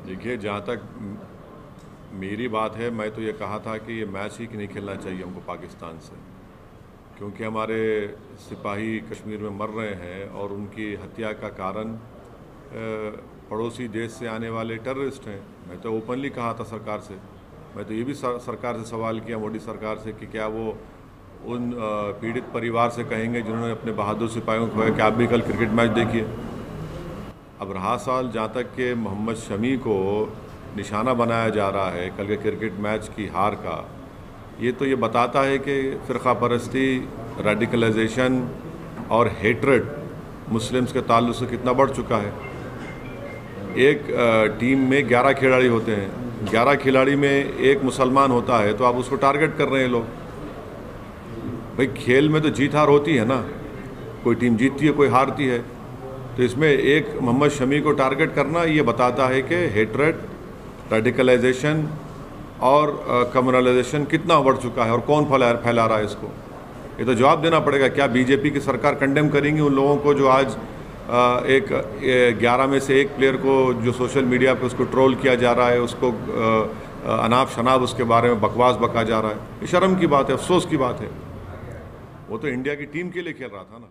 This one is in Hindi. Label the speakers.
Speaker 1: देखिए, जहाँ तक मेरी बात है, मैं तो ये कहा था कि ये मैच ही नहीं खेलना चाहिए हमको पाकिस्तान से, क्योंकि हमारे सिपाही कश्मीर में मर रहे हैं और उनकी हत्या का कारण पड़ोसी देश से आने वाले टेररिस्ट हैं। मैं तो ओपनली कहा था सरकार से, मैं तो ये भी सरकार से सवाल किया, मोदी सरकार से, कि क्या वो उन पीड़ित परिवार से कहेंगे जिन्होंने अपने बहादुर सिपाहियों को खोया कि आप भी कल क्रिकेट मैच देखिए। अब रहा सवाल जहाँ तक कि मोहम्मद शमी को निशाना बनाया जा रहा है कल के क्रिकेट मैच की हार का, ये तो ये बताता है कि फ़िरक़ा परस्ती, रेडिकलाइजेशन और हेट्रेड मुस्लिम्स के ताल्लुक़ से कितना बढ़ चुका है। एक टीम में 11 खिलाड़ी होते हैं, 11 खिलाड़ी में एक मुसलमान होता है, तो आप उसको टारगेट कर रहे हैं लोग। भाई, खेल में तो जीत हार होती है ना, कोई टीम जीतती है, कोई हारती है। तो इसमें एक मोहम्मद शमी को टारगेट करना ये बताता है कि हेट्रेड, रेडिकलाइजेशन और कम्युनलाइजेशन कितना बढ़ चुका है और कौन फैला रहा है इसको। ये तो जवाब देना पड़ेगा। क्या बीजेपी की सरकार कंडेम करेंगी उन लोगों को जो आज 11 में से एक प्लेयर को जो सोशल मीडिया पे उसको ट्रोल किया जा रहा है, उसको अनाप शनाप उसके बारे में बकवास बका जा रहा है। ये शर्म की बात है, अफसोस की बात है। वो तो इंडिया की टीम के लिए खेल रहा था ना।